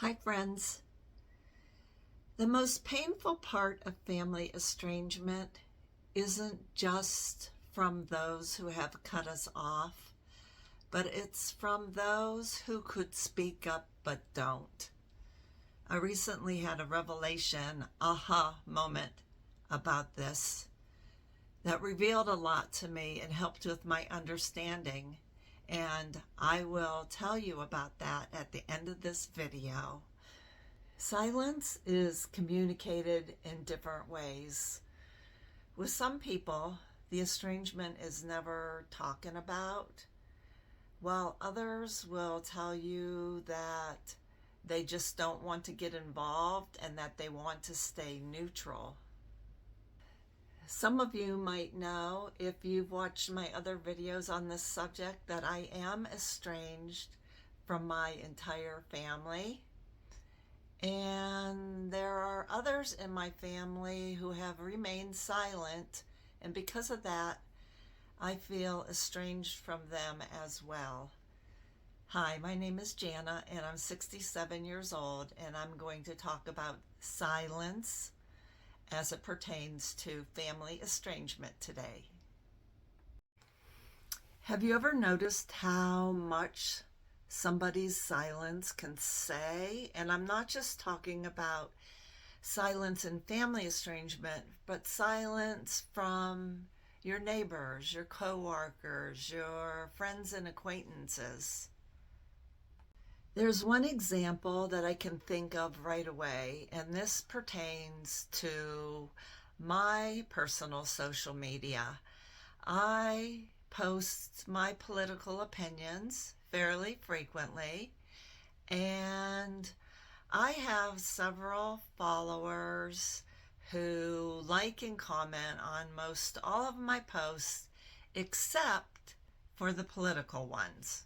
Hi friends. The most painful part of family estrangement isn't just from those who have cut us off, but it's from those who could speak up but don't. I recently had a revelation, aha moment about this that revealed a lot to me and helped with my understanding, and I will tell you about that at the end of this video. Silence is communicated in different ways. With some people, the estrangement is never talking about, while others will tell you that they just don't want to get involved and that they want to stay neutral. Some of you might know, if you've watched my other videos on this subject, that I am estranged from my entire family. And there are others in my family who have remained silent, and because of that, I feel estranged from them as well. Hi, my name is Jana, and I'm 67 years old, and I'm going to talk about silence as it pertains to family estrangement today. Have you ever noticed how much somebody's silence can say? And I'm not just talking about silence in family estrangement, but silence from your neighbors, your co-workers, your friends and acquaintances. There's one example that I can think of right away, and this pertains to my personal social media. I post my political opinions fairly frequently, and I have several followers who like and comment on most all of my posts except for the political ones.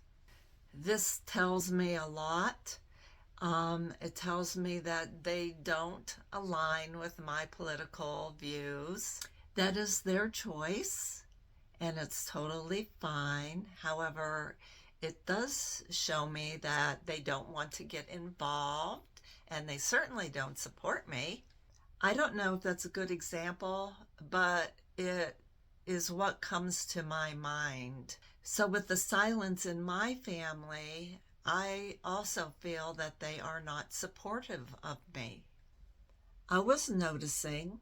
This tells me a lot. It tells me that they don't align with my political views. That is their choice, and it's totally fine. However, it does show me that they don't want to get involved, and they certainly don't support me. I don't know if that's a good example, but it is what comes to my mind. So with the silence in my family, I also feel that they are not supportive of me. I was noticing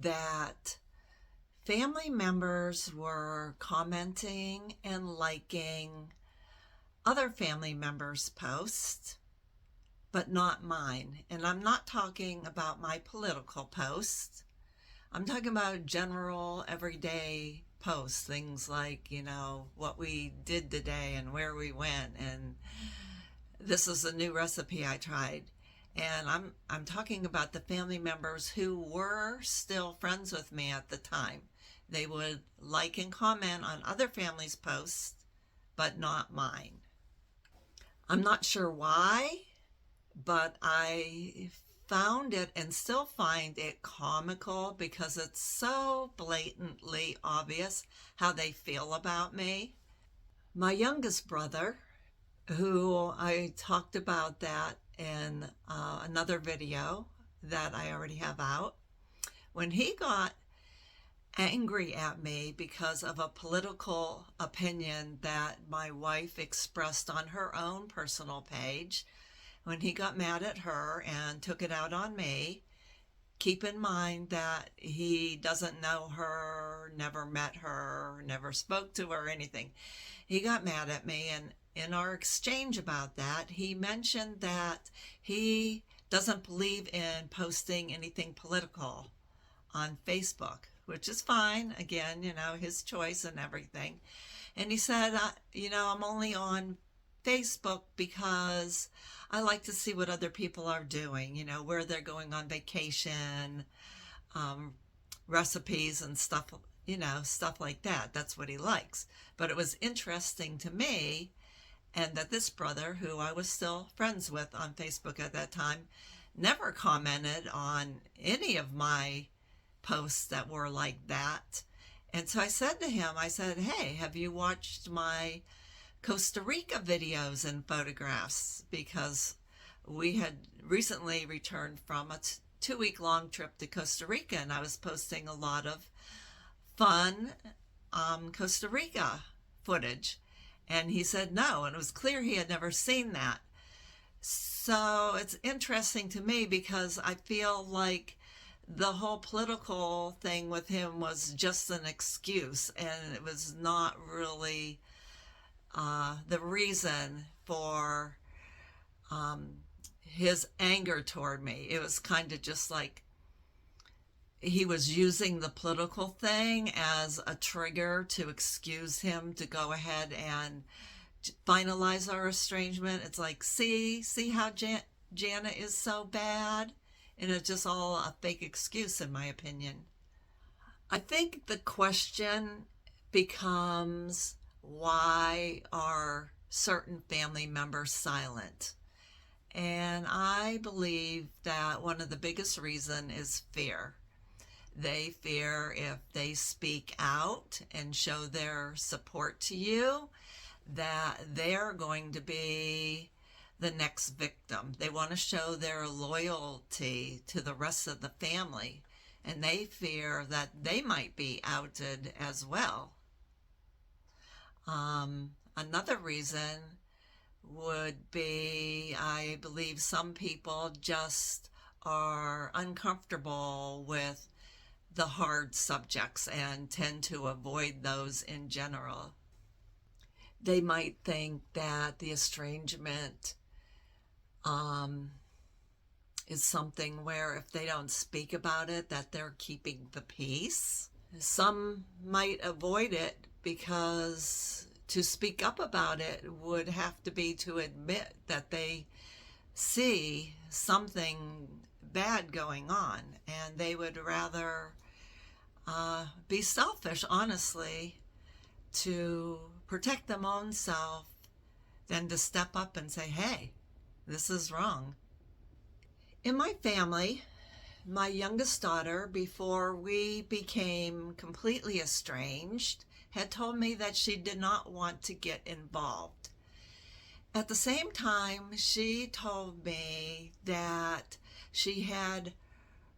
that family members were commenting and liking other family members' posts, but not mine. And I'm not talking about my political posts. I'm talking about general everyday posts, things like, what we did today and where we went, and this is a new recipe I tried. And I'm talking about the family members who were still friends with me at the time. They would like and comment on other families' posts, but not mine. I'm not sure why, but I found it and still find it comical because it's so blatantly obvious how they feel about me. My youngest brother, who I talked about that in another video that I already have out, when he got angry at me because of a political opinion that my wife expressed on her own personal page, when he got mad at her and took it out on me, keep in mind that he doesn't know her, never met her, never spoke to her, anything. He got mad at me, and in our exchange about that, he mentioned that he doesn't believe in posting anything political on Facebook, which is fine. Again, his choice and everything. And he said, I'm only on Facebook because I like to see what other people are doing, where they're going on vacation, recipes and stuff, stuff like that. That's what he likes. But it was interesting to me, and that this brother, who I was still friends with on Facebook at that time, never commented on any of my posts that were like that. And so I said to him, hey, have you watched my Costa Rica videos and photographs? Because we had recently returned from a 2 week long trip to Costa Rica, and I was posting a lot of fun Costa Rica footage. And he said no, and it was clear he had never seen that. So it's interesting to me because I feel like the whole political thing with him was just an excuse, and it was not really the reason for his anger toward me. It was kind of just like he was using the political thing as a trigger to excuse him to go ahead and finalize our estrangement. It's like, see how Jana is so bad? And it's just all a fake excuse, in my opinion. I think the question becomes, why are certain family members silent? And I believe that one of the biggest reasons is fear. They fear if they speak out and show their support to you, that they're going to be the next victim. They want to show their loyalty to the rest of the family, and they fear that they might be outed as well. Another reason would be, I believe some people just are uncomfortable with the hard subjects and tend to avoid those in general. They might think that the estrangement is something where if they don't speak about it, that they're keeping the peace. Some might avoid it because to speak up about it would have to be to admit that they see something bad going on, and they would rather be selfish, honestly, to protect their own self than to step up and say, hey, this is wrong. In my family, my youngest daughter, before we became completely estranged, had told me that she did not want to get involved. At the same time, she told me that she had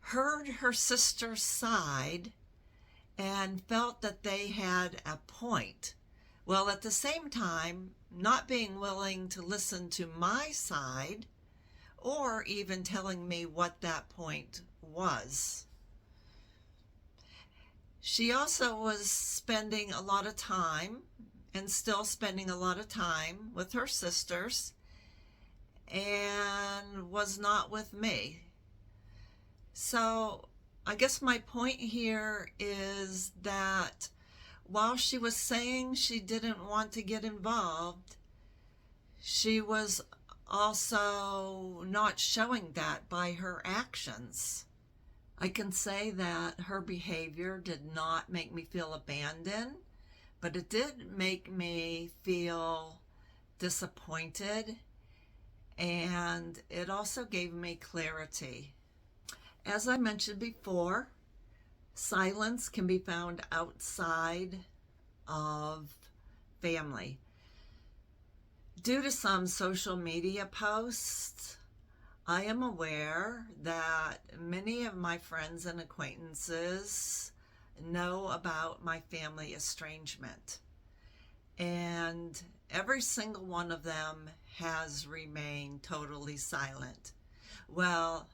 heard her sister's side and felt that they had a point. Well, at the same time, not being willing to listen to my side or even telling me what that point was. She also was spending a lot of time, and still spending a lot of time, with her sisters, and was not with me. So I guess my point here is that while she was saying she didn't want to get involved, she was also not showing that by her actions. I can say that her behavior did not make me feel abandoned, but it did make me feel disappointed, and it also gave me clarity. As I mentioned before, silence can be found outside of family. Due to some social media posts, I am aware that many of my friends and acquaintances know about my family estrangement, and every single one of them has remained totally silent. Well,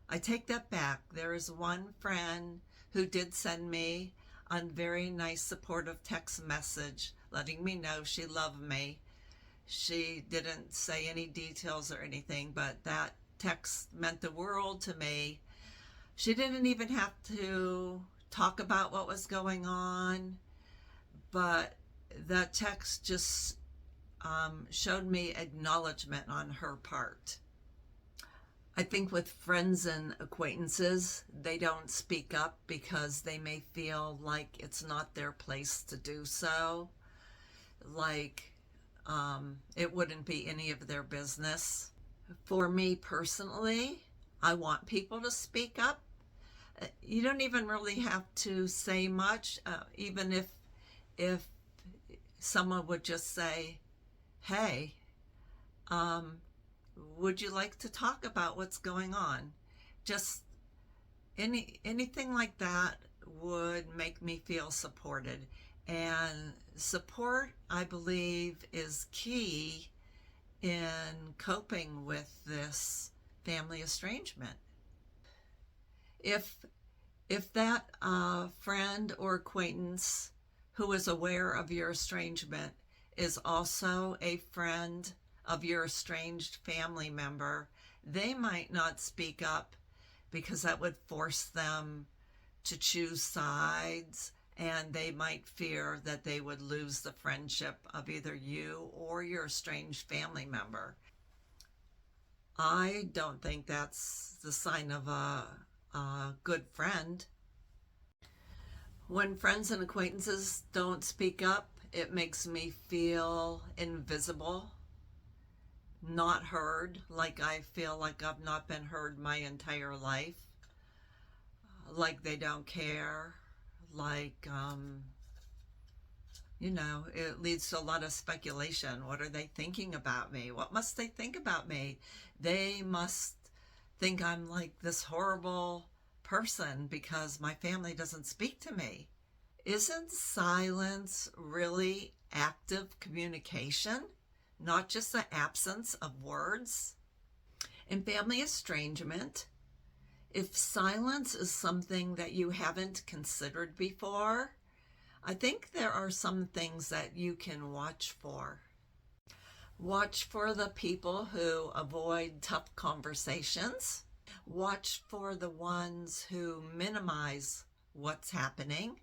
I take that back. There is one friend who did send me a very nice supportive text message letting me know she loved me. She didn't say any details or anything, but that text meant the world to me. She didn't even have to talk about what was going on, but that text just showed me acknowledgement on her part. I think with friends and acquaintances, they don't speak up because they may feel like it's not their place to do so. Like, it wouldn't be any of their business. For me personally, I want people to speak up. You don't even really have to say much, even if someone would just say, hey, Would you like to talk about what's going on? Just anything like that would make me feel supported. And support, I believe, is key in coping with this family estrangement. If that friend or acquaintance who is aware of your estrangement is also a friend of your estranged family member, they might not speak up because that would force them to choose sides, and they might fear that they would lose the friendship of either you or your estranged family member. I don't think that's the sign of a good friend. When friends and acquaintances don't speak up, it makes me feel invisible, not heard, like I feel like I've not been heard my entire life, like they don't care, like, it leads to a lot of speculation. What are they thinking about me? What must they think about me? They must think I'm like this horrible person because my family doesn't speak to me. Isn't silence really active communication, not just the absence of words? In family estrangement, if silence is something that you haven't considered before, I think there are some things that you can watch for. Watch for the people who avoid tough conversations. Watch for the ones who minimize what's happening.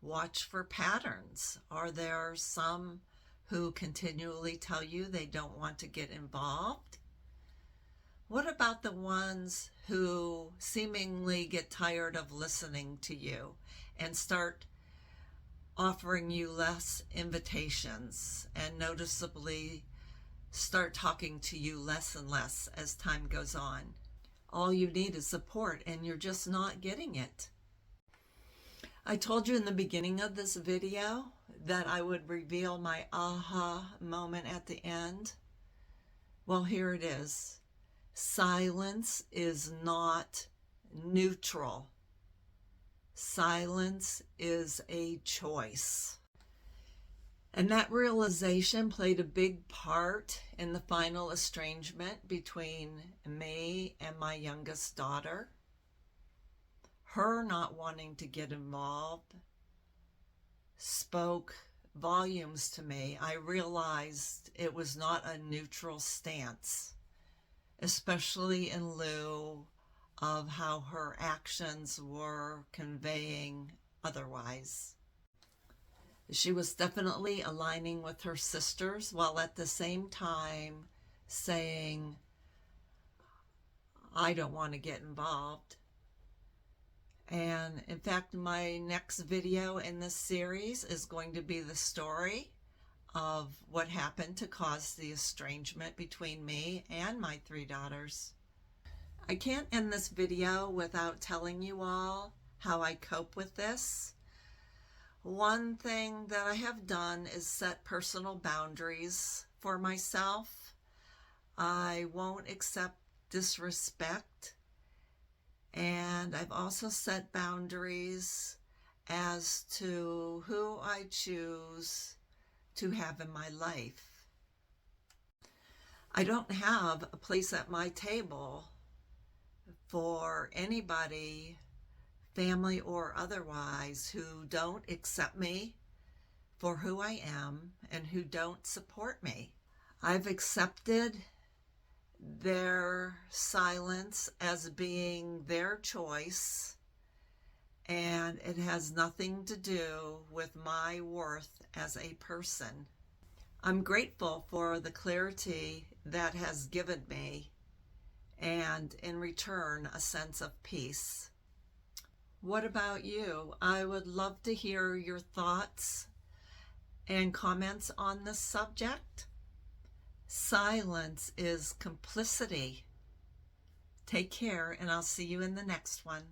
Watch for patterns. Are there some who continually tell you they don't want to get involved? What about the ones who seemingly get tired of listening to you and start offering you less invitations and noticeably start talking to you less and less as time goes on? All you need is support, and you're just not getting it. I told you in the beginning of this video that I would reveal my aha moment at the end. Well, here it is. Silence is not neutral. Silence is a choice. And that realization played a big part in the final estrangement between me and my youngest daughter. Her not wanting to get involved spoke volumes to me. I realized it was not a neutral stance, especially in lieu of how her actions were conveying otherwise. She was definitely aligning with her sisters while at the same time saying, I don't want to get involved. And in fact, my next video in this series is going to be the story of what happened to cause the estrangement between me and my 3 daughters. I can't end this video without telling you all how I cope with this. One thing that I have done is set personal boundaries for myself. I won't accept disrespect. And I've also set boundaries as to who I choose to have in my life. I don't have a place at my table for anybody, family or otherwise, who don't accept me for who I am and who don't support me. I've accepted their silence as being their choice, and it has nothing to do with my worth as a person. I'm grateful for the clarity that has given me, and in return, a sense of peace. What about you? I would love to hear your thoughts and comments on this subject. Silence is complicity. Take care, and I'll see you in the next one.